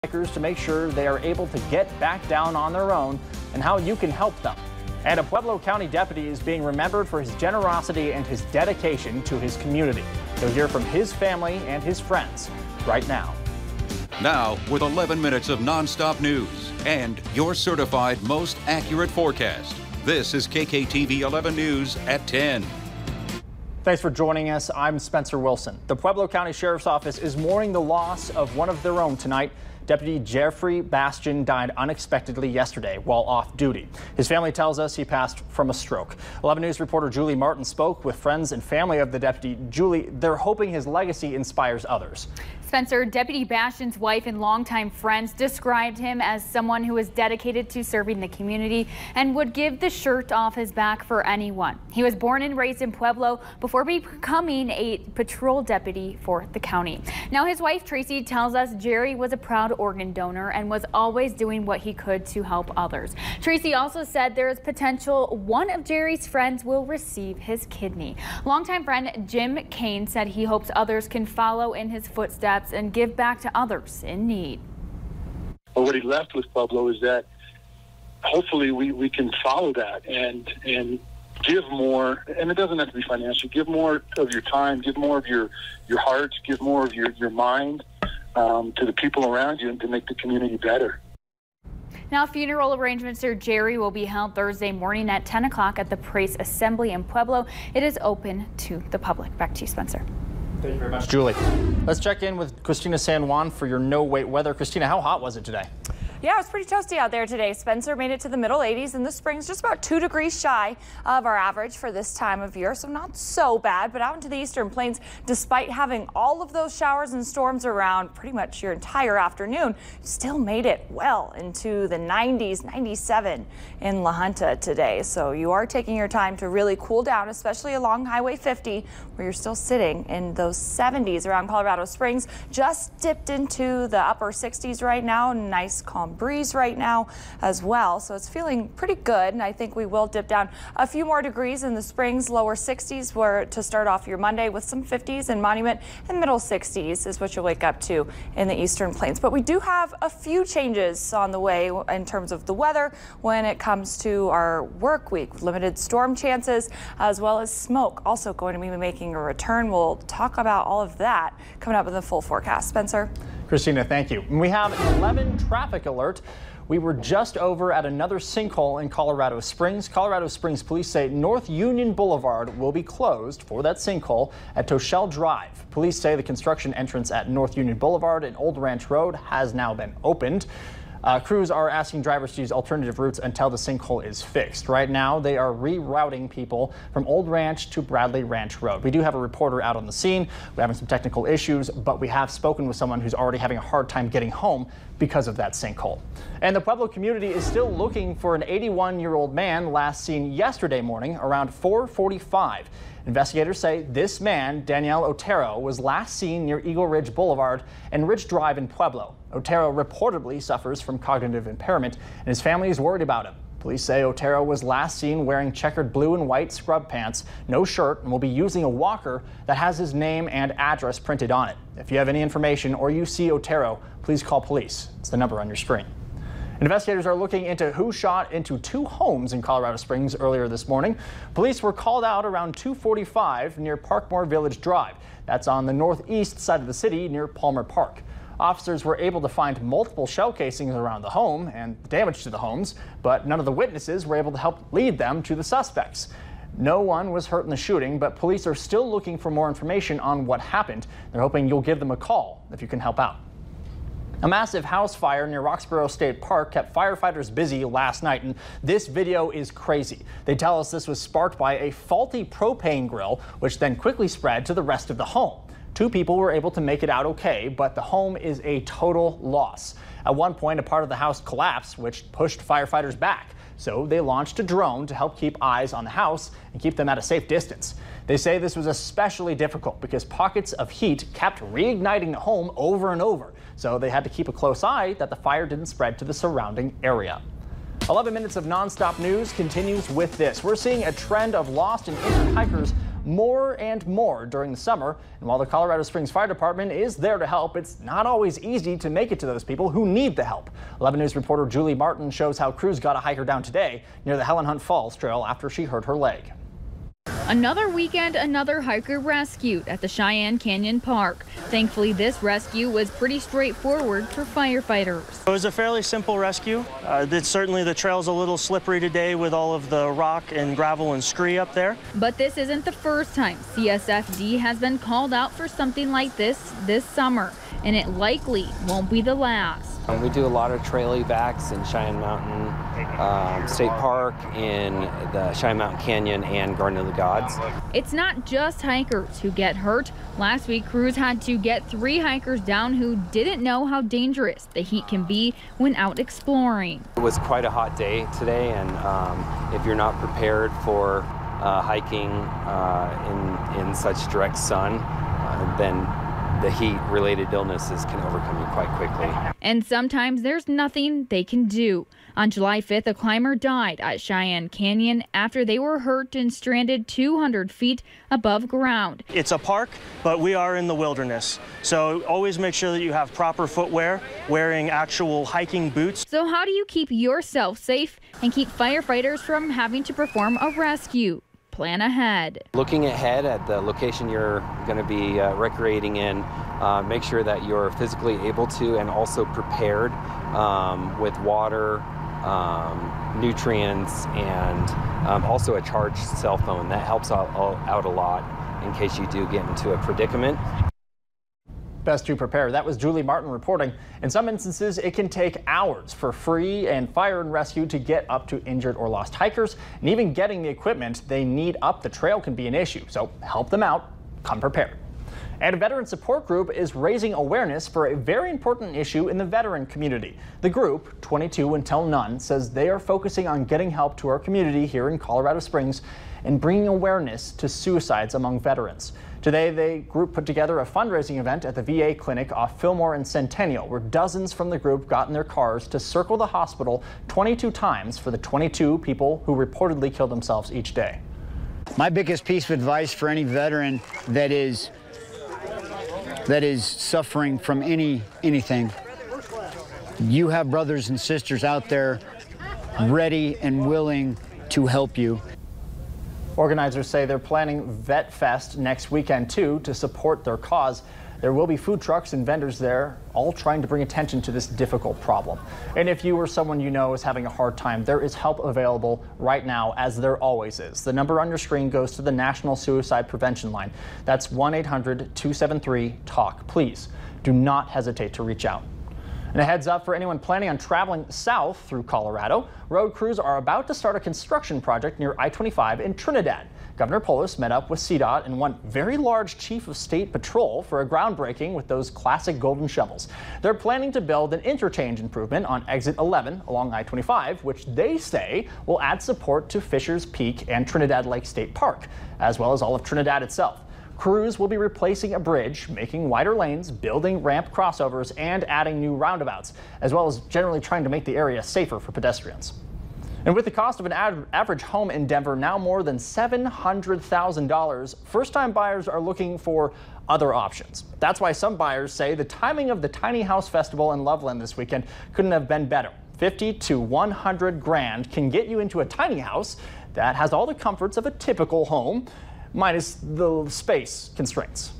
hikers to make sure they are able to get back down on their own and how you can help them. And a Pueblo County deputy is being remembered for his generosity and his dedication to his community. You'll hear from his family and his friends right now. Now, with 11 minutes of nonstop news and your certified most accurate forecast, this is KKTV 11 News at 10. Thanks for joining us. I'm Spencer Wilson. The Pueblo County Sheriff's Office is mourning the loss of one of their own tonight. Deputy Jeffrey Bastian died unexpectedly yesterday while off duty. His family tells us he passed from a stroke. 11 News reporter Julie Martin spoke with friends and family of the deputy. Julie, they're hoping his legacy inspires others. Spencer, Deputy Bastian's wife and longtime friends described him as someone who was dedicated to serving the community and would give the shirt off his back for anyone. He was born and raised in Pueblo before becoming a patrol deputy for the county. Now his wife Tracy tells us Jerry was a proud organ donor and was always doing what he could to help others. Tracy also said there is potential one of Jerry's friends will receive his kidney. Longtime friend Jim Kane said he hopes others can follow in his footsteps and give back to others in need. Well, what he left with Pueblo is that hopefully we can follow that and give more, and it doesn't have to be financial. Give more of your time, give more of your heart, give more of your mind to the people around you and to make the community better. Now, funeral arrangements for Jerry will be held Thursday morning at 10 o'clock at the Praise Assembly in Pueblo. It is open to the public. Back to you, Spencer. Thank you very much, Julie. Let's check in with Christina Sanjuan for your no-wait weather. Christina, how hot was it today? Yeah, it was pretty toasty out there today. Spencer made it to the middle 80s, and the Springs just about 2 degrees shy of our average for this time of year, so not so bad. But out into the eastern plains, despite having all of those showers and storms around pretty much your entire afternoon, still made it well into the 90s, 97 in La Junta today. So you are taking your time to really cool down, especially along Highway 50, where you're still sitting in those 70s around Colorado Springs. Just dipped into the upper 60s right now. Nice, calm breeze right now as well, so it's feeling pretty good. And I think we will dip down a few more degrees in the Springs, lower 60s were to start off your Monday, with some 50s in Monument, and middle 60s is what you'll wake up to in the eastern plains. But we do have a few changes on the way in terms of the weather when it comes to our work week. Limited storm chances as well as smoke also going to be making a return. We'll talk about all of that coming up in the full forecast. Spencer. Christina, thank you. We have an 11 traffic alert. We were just over at another sinkhole in Colorado Springs. Colorado Springs police say North Union Boulevard will be closed for that sinkhole at Toshel Drive. Police say the construction entrance at North Union Boulevard and Old Ranch Road has now been opened. Crews are asking drivers to use alternative routes until the sinkhole is fixed. Right now, they are rerouting people from Old Ranch to Bradley Ranch Road. We do have a reporter out on the scene. We're having some technical issues, but we have spoken with someone who's already having a hard time getting home because of that sinkhole. And the Pueblo community is still looking for an 81-year-old man last seen yesterday morning around 4:45. Investigators say this man, Daniel Otero, was last seen near Eagle Ridge Boulevard and Ridge Drive in Pueblo. Otero reportedly suffers from cognitive impairment, and his family is worried about him. Police say Otero was last seen wearing checkered blue and white scrub pants, no shirt, and will be using a walker that has his name and address printed on it. If you have any information or you see Otero, please call police. It's the number on your screen. Investigators are looking into who shot into 2 homes in Colorado Springs earlier this morning. Police were called out around 2:45 near Parkmore Village Drive. That's on the northeast side of the city near Palmer Park. Officers were able to find multiple shell casings around the home and damage to the homes, but none of the witnesses were able to help lead them to the suspects. No one was hurt in the shooting, but police are still looking for more information on what happened. They're hoping you'll give them a call if you can help out. A massive house fire near Roxborough State Park kept firefighters busy last night, and this video is crazy. They tell us this was sparked by a faulty propane grill, which then quickly spread to the rest of the home. 2 people were able to make it out okay, but the home is a total loss. At one point, a part of the house collapsed, which pushed firefighters back. So they launched a drone to help keep eyes on the house and keep them at a safe distance. They say this was especially difficult because pockets of heat kept reigniting the home over and over. So they had to keep a close eye that the fire didn't spread to the surrounding area. 11 minutes of nonstop news continues with this. We're seeing a trend of lost and injured hikers more and more during the summer. And while the Colorado Springs Fire Department is there to help, it's not always easy to make it to those people who need the help. 11 News reporter Julie Martin shows how crews got a hiker down today near the Helen Hunt Falls Trail after she hurt her leg. Another weekend, another hiker rescued at the Cheyenne Canyon Park. Thankfully, this rescue was pretty straightforward for firefighters. It was a fairly simple rescue. Certainly the trail's a little slippery today with all of the rock and gravel and scree up there. But this isn't the first time CSFD has been called out for something like this summer, and it likely won't be the last. We do a lot of trail evacs in Cheyenne Mountain State Park, in the Cheyenne Mountain Canyon, and Garden of the Gods. It's not just hikers who get hurt. Last week, crews had to get 3 hikers down who didn't know how dangerous the heat can be when out exploring. It was quite a hot day today, and if you're not prepared for hiking in such direct sun, then the heat-related illnesses can overcome you quite quickly. And sometimes there's nothing they can do. On July 5th, a climber died at Cheyenne Canyon after they were hurt and stranded 200 feet above ground. It's a park, but we are in the wilderness. So always make sure that you have proper footwear, wearing actual hiking boots. So how do you keep yourself safe and keep firefighters from having to perform a rescue? Plan ahead. Looking ahead at the location you're going to be recreating in, make sure that you're physically able to and also prepared with water, nutrients, and also a charged cell phone. That helps out a lot in case you do get into a predicament. Best to prepare. That was Julie Martin reporting. In some instances, it can take hours for free and fire and rescue to get up to injured or lost hikers, and even getting the equipment they need up the trail can be an issue. So help them out. Come prepared. And a veteran support group is raising awareness for a very important issue in the veteran community. The group, 22 Until None, says they are focusing on getting help to our community here in Colorado Springs and bringing awareness to suicides among veterans. Today, the group put together a fundraising event at the VA clinic off Fillmore and Centennial, where dozens from the group got in their cars to circle the hospital 22 times for the 22 people who reportedly killed themselves each day. My biggest piece of advice for any veteran that is suffering from anything, you have brothers and sisters out there ready and willing to help you. Organizers say they're planning Vet Fest next weekend, too, to support their cause. There will be food trucks and vendors there, all trying to bring attention to this difficult problem. And if you or someone you know is having a hard time, there is help available right now, as there always is. The number on your screen goes to the National Suicide Prevention Line. That's 1-800-273-TALK. Please do not hesitate to reach out. And a heads up for anyone planning on traveling south through Colorado. Road crews are about to start a construction project near I-25 in Trinidad. Governor Polis met up with CDOT and one very large chief of state patrol for a groundbreaking with those classic golden shovels. They're planning to build an interchange improvement on exit 11 along I-25, which they say will add support to Fisher's Peak and Trinidad Lake State Park, as well as all of Trinidad itself. Crews will be replacing a bridge, making wider lanes, building ramp crossovers, and adding new roundabouts, as well as generally trying to make the area safer for pedestrians. And with the cost of an average home in Denver now more than $700,000, first-time buyers are looking for other options. That's why some buyers say the timing of the Tiny House Festival in Loveland this weekend couldn't have been better. 50 to 100 grand can get you into a tiny house that has all the comforts of a typical home, minus the space constraints.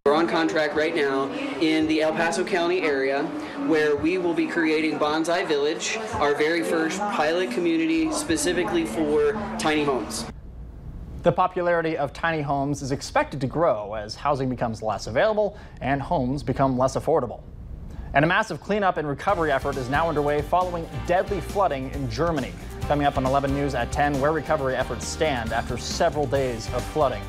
We're on contract right now in the El Paso County area, where we will be creating Bonsai Village, our very first pilot community specifically for tiny homes. The popularity of tiny homes is expected to grow as housing becomes less available and homes become less affordable. And a massive cleanup and recovery effort is now underway following deadly flooding in Germany. Coming up on 11 News at 10, where recovery efforts stand after several days of flooding.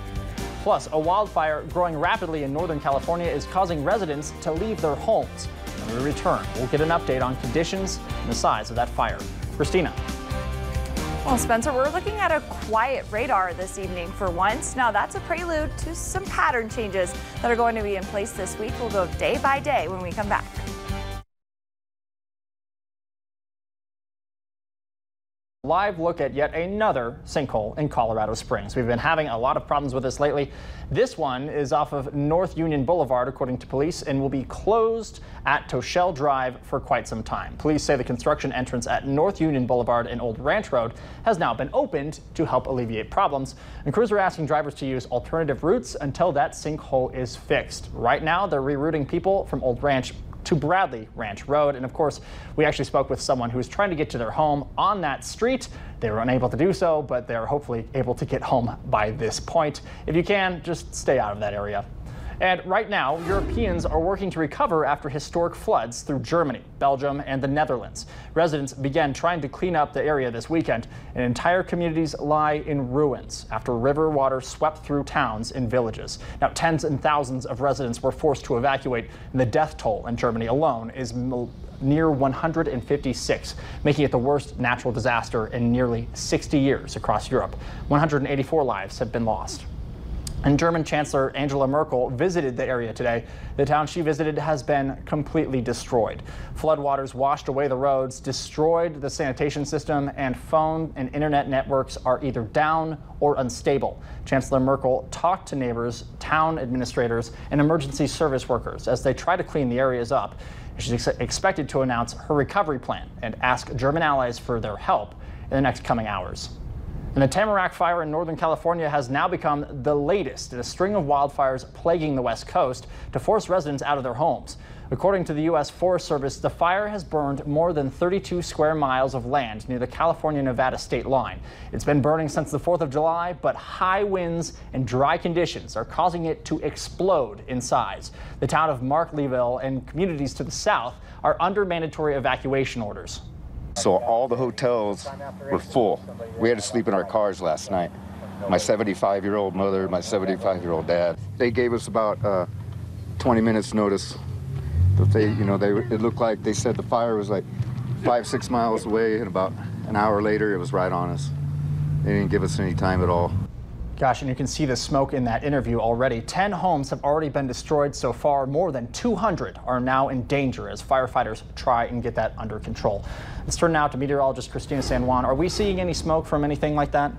Plus, a wildfire growing rapidly in Northern California is causing residents to leave their homes. When we return, we'll get an update on conditions and the size of that fire. Christina. Well, Spencer, we're looking at a quiet radar this evening for once. Now, that's a prelude to some pattern changes that are going to be in place this week. We'll go day by day when we come back. Live look at yet another sinkhole in Colorado Springs. We've been having a lot of problems with this lately. This one is off of North Union Boulevard, according to police, and will be closed at Toshell Drive for quite some time. Police say the construction entrance at North Union Boulevard and Old Ranch Road has now been opened to help alleviate problems. And crews are asking drivers to use alternative routes until that sinkhole is fixed. Right now, they're rerouting people from Old Ranch to Bradley Ranch Road. And of course, we actually spoke with someone who was trying to get to their home on that street. They were unable to do so, but they're hopefully able to get home by this point. If you can, just stay out of that area. And right now, Europeans are working to recover after historic floods through Germany, Belgium, and the Netherlands. Residents began trying to clean up the area this weekend, and entire communities lie in ruins after river water swept through towns and villages. Now, tens and thousands of residents were forced to evacuate, and the death toll in Germany alone is near 156, making it the worst natural disaster in nearly 60 years across Europe. 184 lives have been lost. And German Chancellor Angela Merkel visited the area today. The town she visited has been completely destroyed. Floodwaters washed away the roads, destroyed the sanitation system, and phone and internet networks are either down or unstable. Chancellor Merkel talked to neighbors, town administrators, and emergency service workers as they try to clean the areas up. She's expected to announce her recovery plan and ask German allies for their help in the next coming hours. And the Tamarack fire in Northern California has now become the latest in a string of wildfires plaguing the West Coast to force residents out of their homes. According to the U.S. Forest Service, the fire has burned more than 32 square miles of land near the California-Nevada state line. It's been burning since the 4th of July, but high winds and dry conditions are causing it to explode in size. The town of Markleeville and communities to the south are under mandatory evacuation orders. So all the hotels were full. We had to sleep in our cars last night. My 75-year-old mother, my 75-year-old dad. They gave us about 20 minutes notice. But it looked like they said the fire was like 5-6 miles away, and about an hour later it was right on us. They didn't give us any time at all. Gosh, and you can see the smoke in that interview already. 10 homes have already been destroyed so far. More than 200 are now in danger as firefighters try and get that under control. Let's turn now to meteorologist Christina Sanjuan. Are we seeing any smoke from anything like that?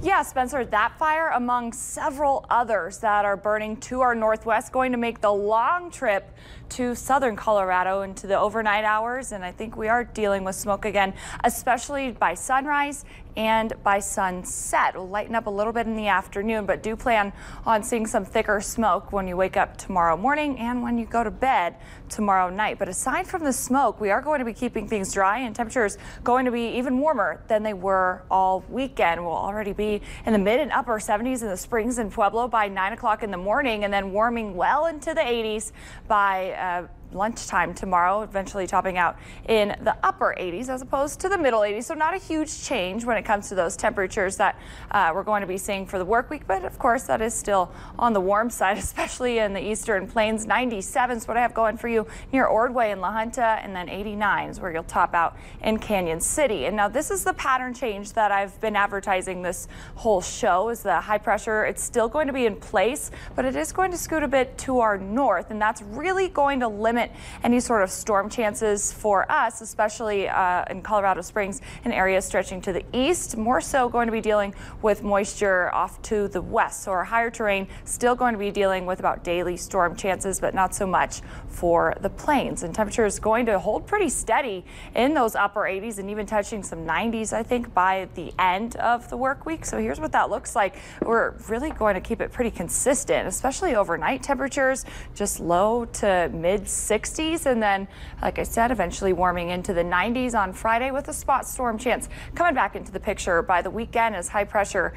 Yeah, Spencer, that fire, among several others that are burning to our northwest, going to make the long trip to southern Colorado into the overnight hours. And I think we are dealing with smoke again, especially by sunrise and by sunset. It'll lighten up a little bit in the afternoon, but do plan on seeing some thicker smoke when you wake up tomorrow morning and when you go to bed tomorrow night. But aside from the smoke, we are going to be keeping things dry, and temperatures going to be even warmer than they were all weekend. We'll already be in the mid and upper 70s in the Springs and Pueblo by 9 o'clock in the morning, and then warming well into the 80s by lunchtime tomorrow, eventually topping out in the upper 80s as opposed to the middle 80s. So not a huge change when it comes to those temperatures that we're going to be seeing for the work week. But of course, that is still on the warm side, especially in the eastern plains. 97 is what I have going for you near Ordway and La Junta, and then 89 is where you'll top out in Canyon City. And now this is the pattern change that I've been advertising this whole show, is the high pressure. It's still going to be in place, but it is going to scoot a bit to our north, and that's really going to limit any sort of storm chances for us, especially in Colorado Springs and areas stretching to the east. More so going to be dealing with moisture off to the west. So our higher terrain still going to be dealing with about daily storm chances, but not so much for the plains. And temperature is going to hold pretty steady in those upper 80s and even touching some 90s, I think, by the end of the work week. So here's what that looks like. We're really going to keep it pretty consistent, especially overnight temperatures, just low to mid 60s, and then, like I said, eventually warming into the 90s on Friday with a spot storm chance coming back into the picture by the weekend as high pressure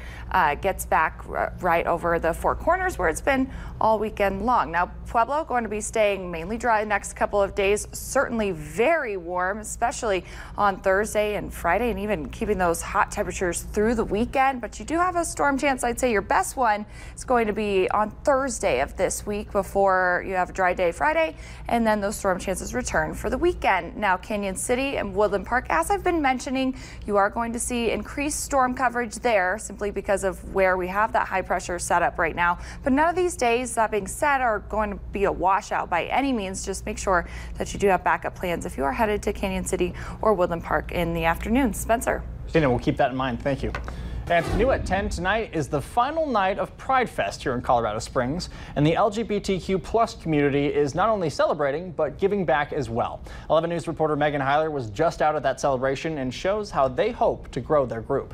gets back right over the Four Corners where it's been all weekend long. Now, Pueblo going to be staying mainly dry the next couple of days, certainly very warm, especially on Thursday and Friday, and even keeping those hot temperatures through the weekend. But you do have a storm chance. I'd say your best one is going to be on Thursday of this week before you have a dry day Friday, and then those storm chances return for the weekend. Now, Canyon City and Woodland Park, as I've been mentioning, you are going to see increased storm coverage there simply because of where we have that high pressure set up right now. But none of these days, that being said, are going to be a washout by any means. Just make sure that you do have backup plans if you are headed to Canyon City or Woodland Park in the afternoon. Spencer. Christina, we'll keep that in mind. Thank you. And new at 10 tonight is the final night of Pride Fest here in Colorado Springs, and the LGBTQ+ community is not only celebrating but giving back as well. 11 News reporter Megan Hiler was just out at that celebration and shows how they hope to grow their group.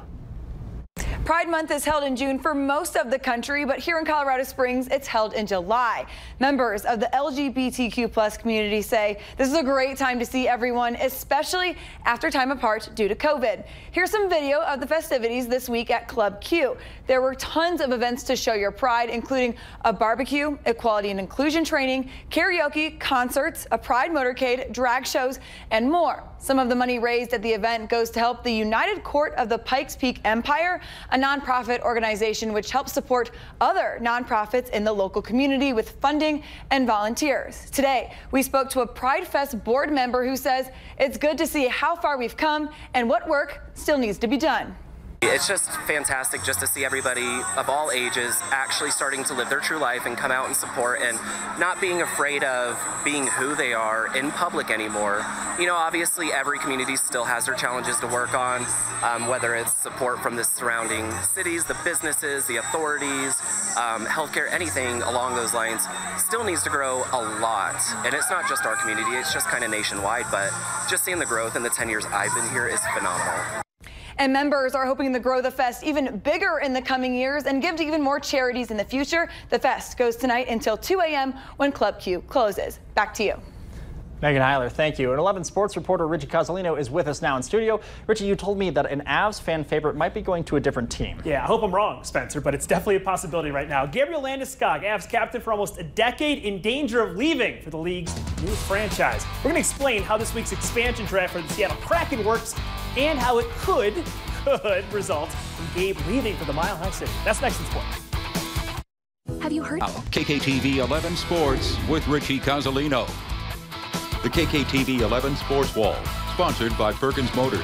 Pride Month is held in June for most of the country, but here in Colorado Springs, it's held in July. Members of the LGBTQ+ community say this is a great time to see everyone, especially after time apart due to COVID. Here's some video of the festivities this week at Club Q. There were tons of events to show your pride, including a barbecue, equality and inclusion training, karaoke, concerts, a pride motorcade, drag shows, and more. Some of the money raised at the event goes to help the United Court of the Pikes Peak Empire, a nonprofit organization which helps support other nonprofits in the local community with funding and volunteers. Today, we spoke to a Pride Fest board member who says it's good to see how far we've come and what work still needs to be done. It's just fantastic just to see everybody of all ages actually starting to live their true life and come out and support and not being afraid of being who they are in public anymore. You know, obviously every community still has their challenges to work on, whether it's support from the surrounding cities, the businesses, the authorities, healthcare, anything along those lines still needs to grow a lot. And it's not just our community, it's just kind of nationwide, but just seeing the growth in the 10 years I've been here is phenomenal. And members are hoping to grow the fest even bigger in the coming years and give to even more charities in the future. The fest goes tonight until 2 a.m. when Club Q closes. Back to you. Megan Hiler, thank you. And 11 sports reporter Richie Cozzolino is with us now in studio. Richie, you told me that an Avs fan favorite might be going to a different team. Yeah, I hope I'm wrong, Spencer, but it's definitely a possibility right now. Gabriel Landeskog, Avs captain for almost a decade, in danger of leaving for the league's new franchise. We're going to explain how this week's expansion draft for the Seattle Kraken works and how it could result in Gabe leaving for the Mile High City. That's next in sport. Have you heard? KKTV 11 Sports with Richie Cozzolino. The KKTV 11 Sports Wall, sponsored by Perkins Motors.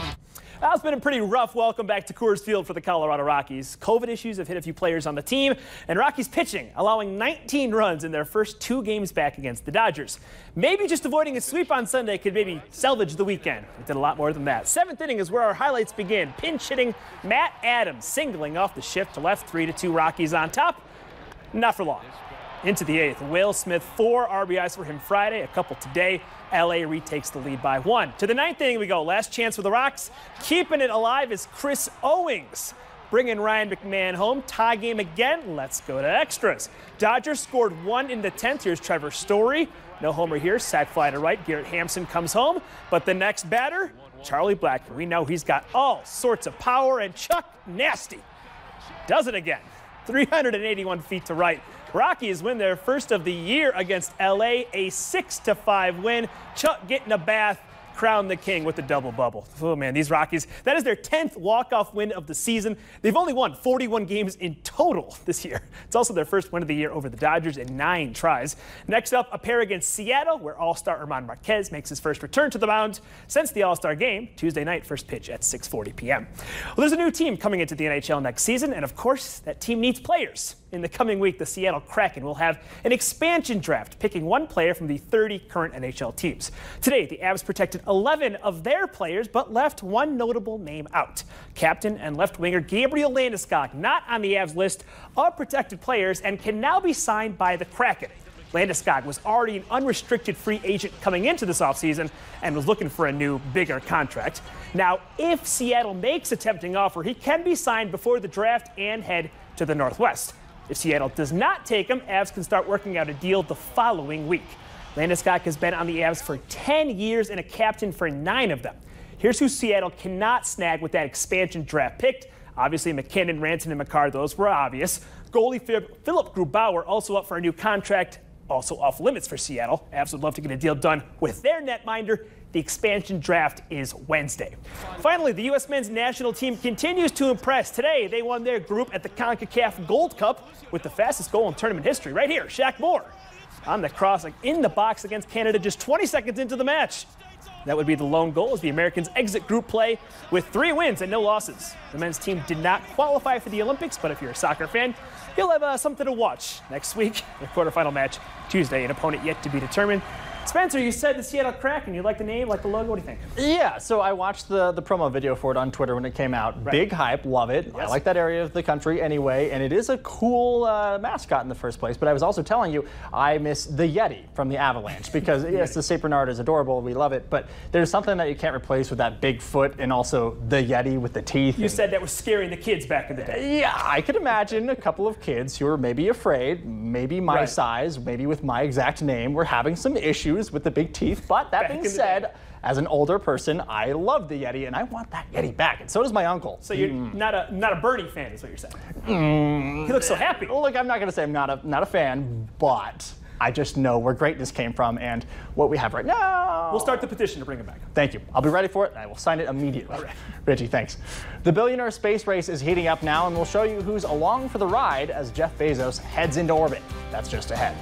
It's been a pretty rough welcome back to Coors Field for the Colorado Rockies. COVID issues have hit a few players on the team, and Rockies pitching, allowing 19 runs in their first 2 games back against the Dodgers. Maybe just avoiding a sweep on Sunday could maybe salvage the weekend. It did a lot more than that. 7th inning is where our highlights begin. Pinch hitting Matt Adams, singling off the shift to left, 3-2 Rockies on top. Not for long. Into the 8th, Will Smith, 4 RBIs for him Friday, a couple today. LA retakes the lead by 1. To the 9th inning we go. Last chance for the Rocks. Keeping it alive is Chris Owings, bringing Ryan McMahon home. Tie game again. Let's go to extras. Dodgers scored 1 in the 10th. Here's Trevor Story. No homer here. Sac fly to right. Garrett Hampson comes home. But the next batter, Charlie Blackmon. We know he's got all sorts of power, and Chuck Nasty does it again. 381 feet to right. Rockies win their first of the year against LA, a 6-5 win. Chuck getting a bath, crowned the king with the double bubble. Oh man, these Rockies, that is their 10th walk-off win of the season. They've only won 41 games in total this year. It's also their first win of the year over the Dodgers in 9 tries. Next up, a pair against Seattle, where All-Star Herman Marquez makes his first return to the mound since the All-Star game, Tuesday night, first pitch at 6:40 p.m. Well, there's a new team coming into the NHL next season, and of course, that team needs players. In the coming week, the Seattle Kraken will have an expansion draft, picking 1 player from the 30 current NHL teams. Today, the Avs protected 11 of their players, but left 1 notable name out. Captain and left winger Gabriel Landeskog, not on the Avs list of protected players, and can now be signed by the Kraken. Landeskog was already an unrestricted free agent coming into this offseason and was looking for a new, bigger contract. Now, if Seattle makes a tempting offer, he can be signed before the draft and head to the Northwest. If Seattle does not take him, Avs can start working out a deal the following week. Landeskog has been on the Avs for 10 years and a captain for 9 of them. Here's who Seattle cannot snag with that expansion draft pick. Obviously, McKinnon, Ranson, and McCarr, those were obvious. Goalie Philip Grubauer also up for a new contract, also off limits for Seattle. Avs would love to get a deal done with their netminder. The expansion draft is Wednesday. Finally, the U.S. men's national team continues to impress. Today, they won their group at the CONCACAF Gold Cup with the fastest goal in tournament history. Right here, Shaq Moore on the cross in the box against Canada just 20 seconds into the match. That would be the lone goal as the Americans exit group play with 3 wins and no losses. The men's team did not qualify for the Olympics, but if you're a soccer fan, you'll have something to watch next week. The quarterfinal match Tuesday, an opponent yet to be determined. Spencer, you said the Seattle Kraken. You like the name, like the logo? What do you think? Yeah, so I watched the promo video for it on Twitter when it came out. Right. Big hype, love it. Yes. I like that area of the country anyway, and it is a cool mascot in the first place. But I was also telling you, I miss the Yeti from the Avalanche because yes, the St. Bernard is adorable. We love it, but there's something that you can't replace with that big foot and also the Yeti with the teeth. You said that was scaring the kids back in the day. Yeah, I could imagine a couple of kids who are maybe afraid, maybe my size, maybe with my exact name, were having some issues with the big teeth. But that being said, as an older person, I love the Yeti, and I want that Yeti back, and so does my uncle. So you're not a Bernie fan, is what you're saying? He looks so happy. Look, I'm not going to say I'm not a fan, but I just know where greatness came from and what we have right now. We'll start the petition to bring him back. Thank you. I'll be ready for it, and I will sign it immediately. All right. Richie, thanks. The billionaire space race is heating up now, and we'll show you who's along for the ride as Jeff Bezos heads into orbit. That's just ahead.